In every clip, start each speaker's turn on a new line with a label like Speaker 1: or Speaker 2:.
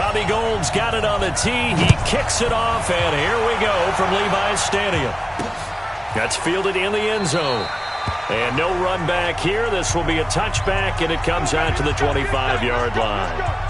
Speaker 1: Robbie Gould's got it on the tee. He kicks it off, and here we go from Levi's Stadium. That's fielded in the end zone. And no run back here. This will be a touchback, and it comes out to the 25-yard line.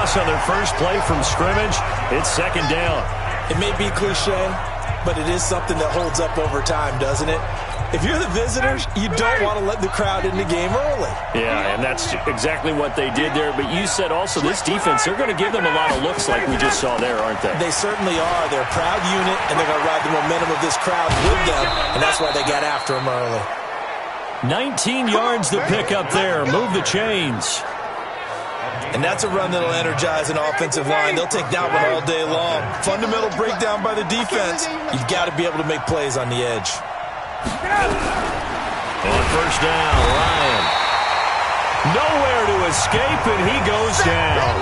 Speaker 1: On their first play from scrimmage, it's second down.
Speaker 2: It may be cliche, but it is something that holds up over time, doesn't it? If you're the visitors, you don't want to let the crowd in the game early.
Speaker 1: Yeah, and that's exactly what they did there. But you said also this defense, they're going to give them a lot of looks like we just saw there, aren't they?
Speaker 2: They certainly are. They're a proud unit, and they're going to ride the momentum of this crowd with them, and that's why they got after them early.
Speaker 1: 19 yards to pick up there. Move the chains.
Speaker 2: And that's a run that'll energize an offensive line. They'll take that one all day long. Fundamental breakdown by the defense. You've got to be able to make plays on the edge.
Speaker 1: On first down, Ryan. Nowhere to escape, and he goes down.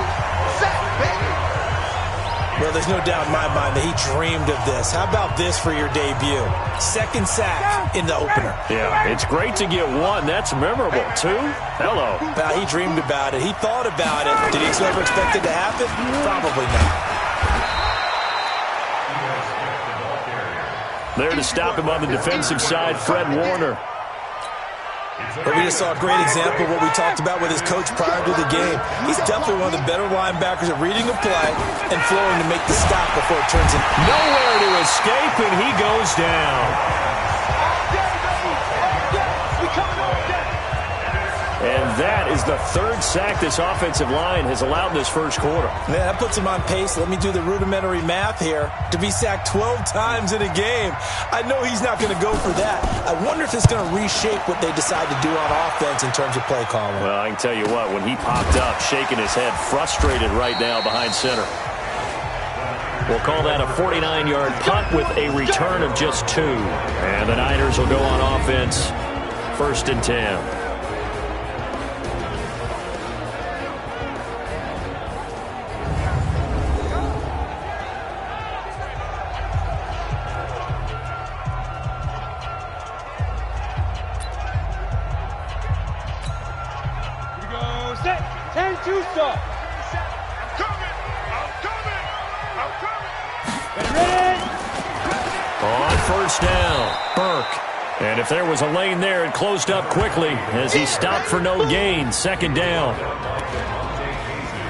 Speaker 2: Well, there's no doubt in my mind that he dreamed of this. How about this for your debut? Second sack in the opener.
Speaker 1: Yeah, it's great to get one. That's memorable. Two? Hello.
Speaker 2: Well, he dreamed about it. He thought about it. Did he ever expect it to happen? Probably not.
Speaker 1: There to stop him on the defensive side, Fred Warner.
Speaker 2: But we just saw a great example of what we talked about with his coach prior to the game. He's definitely one of the better linebackers at reading a play and flowing to make the stop before it turns in.
Speaker 1: Nowhere to escape, and he goes down. And that is the third sack this offensive line has allowed in this first quarter.
Speaker 2: Man, that puts him on pace. Let me do the rudimentary math here. To be sacked 12 times in a game, I know he's not going to go for that. I wonder if it's going to reshape what they decide to do on offense in terms of play calling.
Speaker 1: Well, I can tell you what, when he popped up, shaking his head, frustrated right now behind center. We'll call that a 49-yard punt with a return of just 2. And the Niners will go on offense, 1st and 10. And if there was a lane there, it closed up quickly as he stopped for no gain. Second down.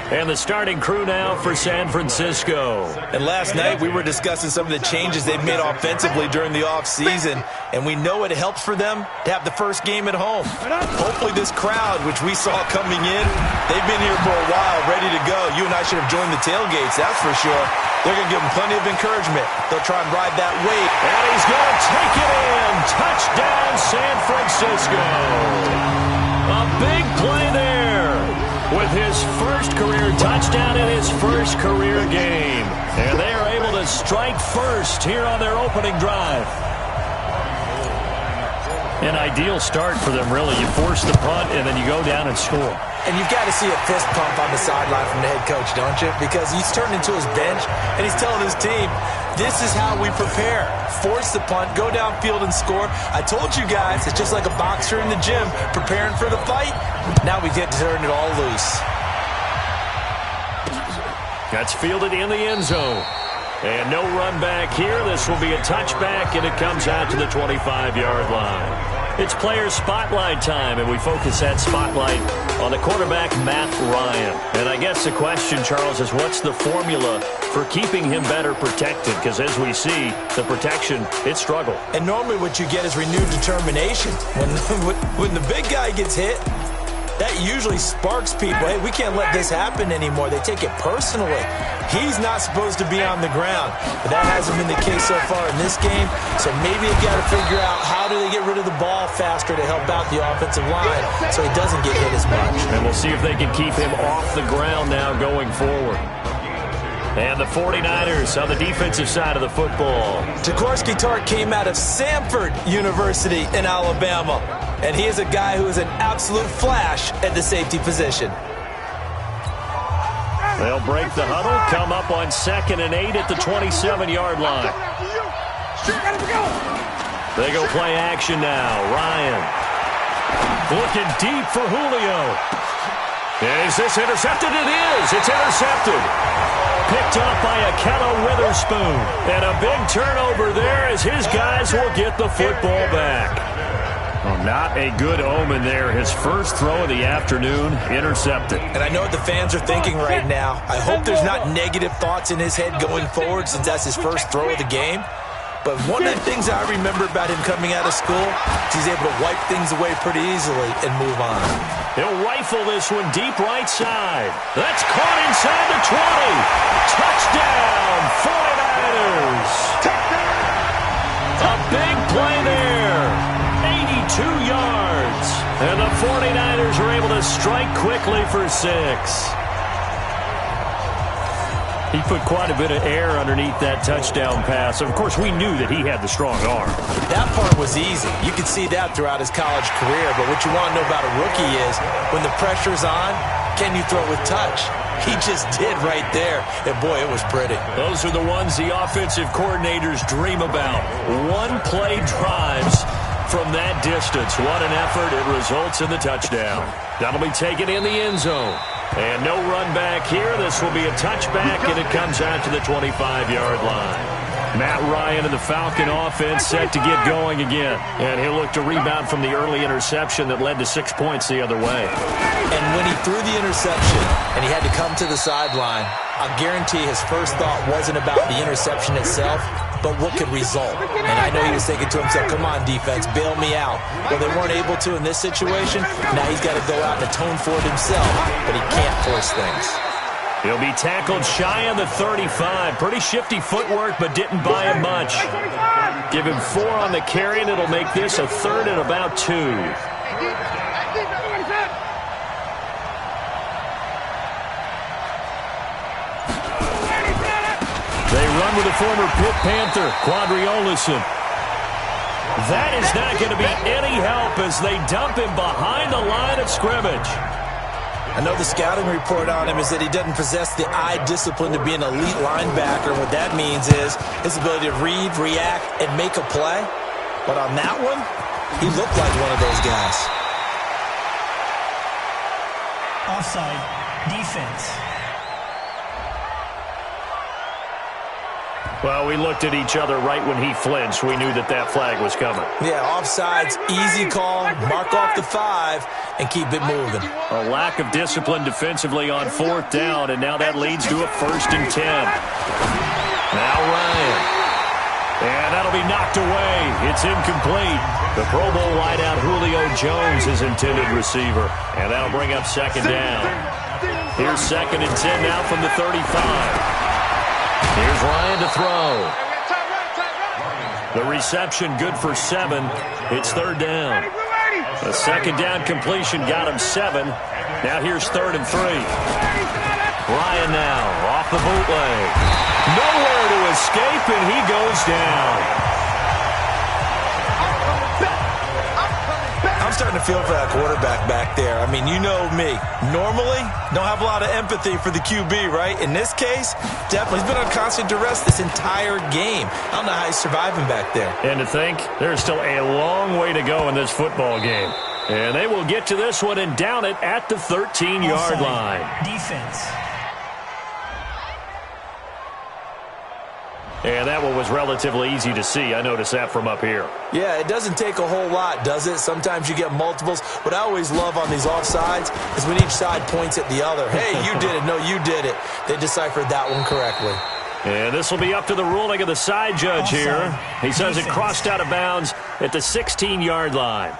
Speaker 1: And the starting crew now for San Francisco.
Speaker 2: And last night we were discussing some of the changes they've made offensively during the offseason. And we know it helps for them to have the first game at home. Hopefully this crowd, which we saw coming in, they've been here for a while, ready to go. You and I should have joined the tailgates, that's for sure. They're going to give them plenty of encouragement. They'll try and ride that wave.
Speaker 1: And he's going to take it in. Touchdown, San Francisco. A big play there with his first career touchdown in his first career game. And they are able to strike first here on their opening drive. An ideal start for them, really. You force the punt, and then you go down and score.
Speaker 2: And you've got to see a fist pump on the sideline from the head coach, don't you? Because he's turned into his bench, and he's telling his team, this is how we prepare. Force the punt, go downfield and score. I told you guys, it's just like a boxer in the gym, preparing for the fight. Now we get to turn it all loose.
Speaker 1: That's fielded in the end zone. And no run back here. This will be a touchback, and it comes out to the 25-yard line. It's player spotlight time, and we focus that spotlight on the quarterback, Matt Ryan. And I guess the question, Charles, is what's the formula for keeping him better protected? Because as we see, the protection, it struggled.
Speaker 2: And normally what you get is renewed determination. When the big guy gets hit, that usually sparks people. Hey, we can't let this happen anymore. They take it personally. He's not supposed to be on the ground, but that hasn't been the case so far in this game. So maybe they've got to figure out how do they get rid of the ball faster to help out the offensive line so he doesn't get hit as much.
Speaker 1: And we'll see if they can keep him off the ground now going forward. And the 49ers on the defensive side of the football.
Speaker 2: Jaworski Tartt came out of Samford University in Alabama. And he is a guy who is an absolute flash at the safety position.
Speaker 1: They'll break the huddle, come up on 2nd and 8 at the 27-yard line. They go play action now. Ryan looking deep for Julio. Is this intercepted? It is. It's intercepted. Picked up by Akello Witherspoon. And a big turnover there as his guys will get the football back. Well, not a good omen there. His first throw of the afternoon, intercepted.
Speaker 2: And I know what the fans are thinking right now. I hope there's not negative thoughts in his head going forward since that's his first throw of the game. But one of the things I remember about him coming out of school is he's able to wipe things away pretty easily and move on.
Speaker 1: He'll rifle this one deep right side. That's caught inside the 20. Touchdown, 49ers. A big play there. 82 yards. And the 49ers are able to strike quickly for 6. He put quite a bit of air underneath that touchdown pass. Of course, we knew that he had the strong arm.
Speaker 2: That part was easy. You could see that throughout his college career. But what you want to know about a rookie is when the pressure's on, can you throw it with touch? He just did right there. And, boy, it was pretty.
Speaker 1: Those are the ones the offensive coordinators dream about. One-play drives from that distance. What an effort. It results in the touchdown. That'll be taken in the end zone. And no run back here. This will be a touchback, and it comes out to the 25-yard line. Matt Ryan and the Falcon offense set to get going again. And he'll look to rebound from the early interception that led to 6 points the other way.
Speaker 2: And when he threw the interception and he had to come to the sideline, I'll guarantee his first thought wasn't about the interception itself, but what could result. And I know he was thinking to himself, come on, defense, bail me out. Well, they weren't able to in this situation. Now he's got to go out and atone for it himself, but he can't force things.
Speaker 1: He'll be tackled shy of the 35. Pretty shifty footwork, but didn't buy him much. Give him 4 on the carry, and it'll make this a 3rd and about 2. They run with the former Pitt Panther, Quadri Olison. That is not going to be any help as they dump him behind the line of scrimmage.
Speaker 2: I know the scouting report on him is that he doesn't possess the eye discipline to be an elite linebacker. What that means is his ability to read, react, and make a play. But on that one, he looked like one of those guys.
Speaker 3: Offside, defense.
Speaker 1: Well, we looked at each other right when he flinched. We knew that that flag was coming.
Speaker 2: Yeah, offsides, easy call, mark off the 5, and keep it moving.
Speaker 1: A lack of discipline defensively on 4th down, and now that leads to a 1st and 10. Now Ryan. And that'll be knocked away. It's incomplete. The Pro Bowl wideout Julio Jones is intended receiver, and that'll bring up 2nd down. Here's 2nd and 10 now from the 35. Here's Ryan to throw. The reception good for 7. It's 3rd down. A 2nd down completion got him 7. Now here's 3rd and 3. Ryan now off the bootleg. Nowhere to escape, and he goes down.
Speaker 2: I'm starting to feel for that quarterback back there. I mean, you know me. Normally, don't have a lot of empathy for the QB, right? In this case, definitely. He's been on constant duress this entire game. I don't know how he's surviving back there.
Speaker 1: And to think, there's still a long way to go in this football game. And they will get to this one and down it at the 13-yard line.
Speaker 3: Defense.
Speaker 1: And that one was relatively easy to see. I noticed that from up here.
Speaker 2: Yeah, it doesn't take a whole lot, does it? Sometimes you get multiples. What I always love on these offsides is when each side points at the other. Hey, you did it. No, you did it. They deciphered that one correctly.
Speaker 1: And this will be up to the ruling of the side judge here. He says it crossed out of bounds at the 16-yard line.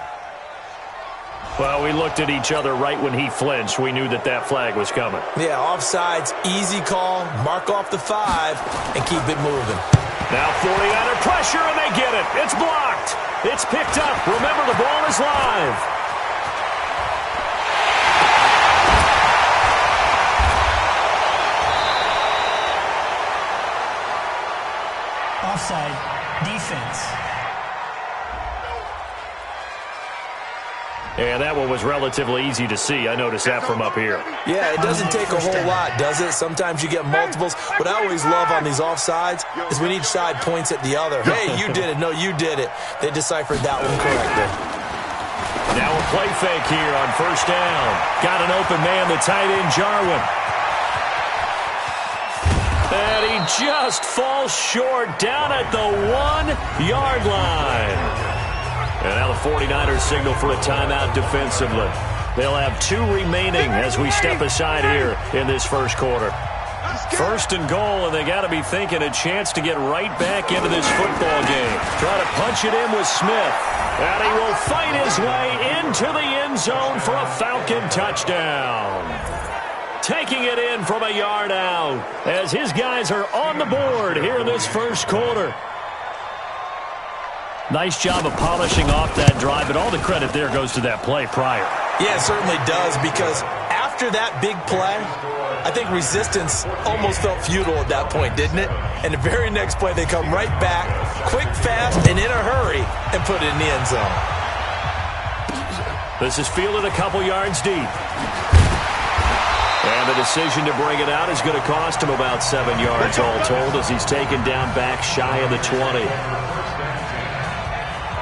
Speaker 1: Well, we looked at each other right when he flinched. We knew that that flag was coming.
Speaker 2: Yeah, offsides, easy call, mark off the 5, and keep it moving.
Speaker 1: Now 40 under pressure, and they get it. It's blocked. It's picked up. Remember, the ball is live. was relatively easy to see. I noticed that from up here.
Speaker 2: Yeah, it doesn't take a whole lot, does it? Sometimes you get multiples. What I always love on these offsides is when each side points at the other. Hey, you did it. No, you did it. They deciphered that one correctly.
Speaker 1: Now a play fake here on first down. Got an open man, the tight end, Jarwin. And he just falls short down at the 1-yard line. And now the 49ers signal for a timeout defensively. They'll have 2 remaining as we step aside here in this first quarter. First and goal, and they got to be thinking a chance to get right back into this football game. Try to punch it in with Smith. And he will fight his way into the end zone for a Falcon touchdown. Taking it in from a yard out as his guys are on the board here in this first quarter. Nice job of polishing off that drive, but all the credit there goes to that play prior.
Speaker 2: Yeah, it certainly does, because after that big play, I think resistance almost felt futile at that point, didn't it? And the very next play, they come right back, quick, fast, and in a hurry, and put it in the end zone.
Speaker 1: This is fielded a couple yards deep. And the decision to bring it out is going to cost him about 7 yards all told as he's taken down back shy of the 20.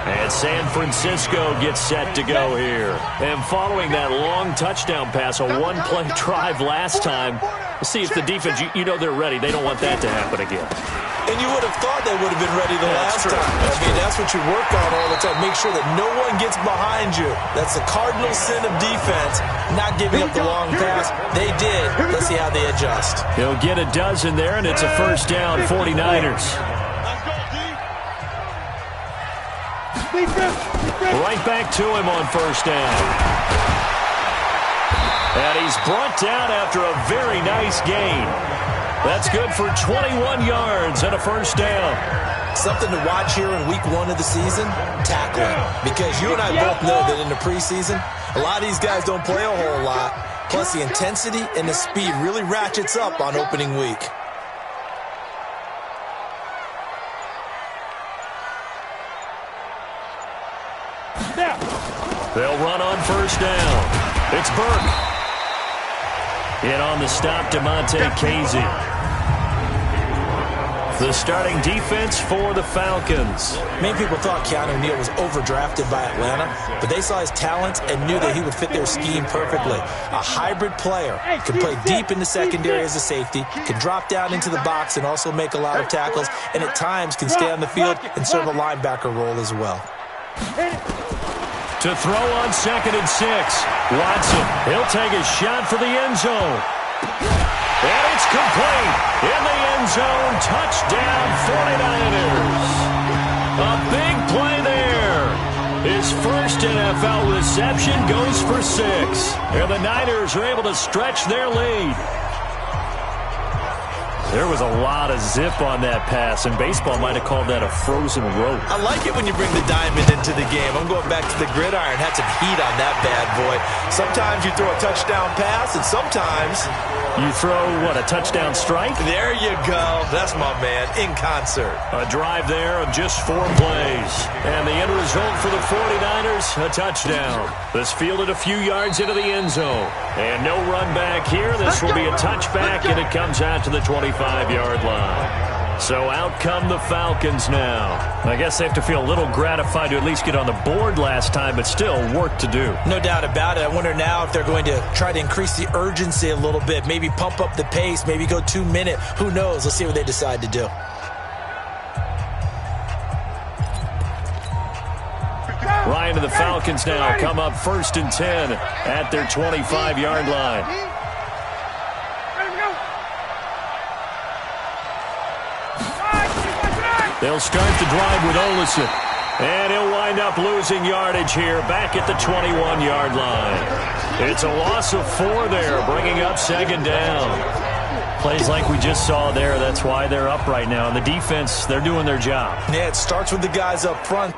Speaker 1: And San Francisco gets set to go here. And following that long touchdown pass, a one-play drive last time, we'll see if the defense, you know they're ready. They don't want that to happen again.
Speaker 2: And you would have thought they would have been ready the last time. That's what you work on all the time. Make sure that no one gets behind you. That's the cardinal sin of defense, not giving up the long pass. They did. Let's see how they adjust.
Speaker 1: He'll get a dozen there, and it's a first down, 49ers. Right back to him on first down. And he's brought down after a very nice gain. That's good for 21 yards and a first down.
Speaker 2: Something to watch here in week 1 of the season, tackling. Because you and I both know that in the preseason, a lot of these guys don't play a whole lot. Plus the intensity and the speed really ratchets up on opening week.
Speaker 1: They'll run on first down. It's Burke. In on the stop, DeMonte Casey. The starting defense for the Falcons.
Speaker 2: Many people thought Keanu Neal was overdrafted by Atlanta, but they saw his talents and knew that he would fit their scheme perfectly. A hybrid player, can play deep in the secondary as a safety, can drop down into the box and also make a lot of tackles, and at times can stay on the field and serve a linebacker role as well.
Speaker 1: To throw on 2nd and 6. Watson, he'll take a shot for the end zone. And it's complete. In the end zone, touchdown 49ers. A big play there. His first NFL reception goes for 6. And the Niners are able to stretch their lead. There was a lot of zip on that pass, and baseball might have called that a frozen rope.
Speaker 2: I like it when you bring the diamond into the game. I'm going back to the gridiron. Had some heat on that bad boy. Sometimes you throw a touchdown pass, and sometimes
Speaker 1: you throw, what, a touchdown strike?
Speaker 2: There you go. That's my man, in concert.
Speaker 1: A drive there of just 4 plays. And the end result for the 49ers, a touchdown. This fielded a few yards into the end zone. And no run back here. This will be a touchback, and it comes out to the 25-yard line. So out come the Falcons now. I guess they have to feel a little gratified to at least get on the board last time, but still work to do.
Speaker 2: No doubt about it. I wonder now if they're going to try to increase the urgency a little bit, maybe pump up the pace, maybe go 2-minute. Who knows? Let's see what they decide to do.
Speaker 1: Ryan and the Falcons now come up 1st and 10 at their 25-yard line. They'll start the drive with Olsen. And he'll wind up losing yardage here back at the 21-yard line. It's a loss of 4 there, bringing up 2nd down. Plays like we just saw there, that's why they're up right now. And the defense, they're doing their job.
Speaker 2: Yeah, it starts with the guys up front.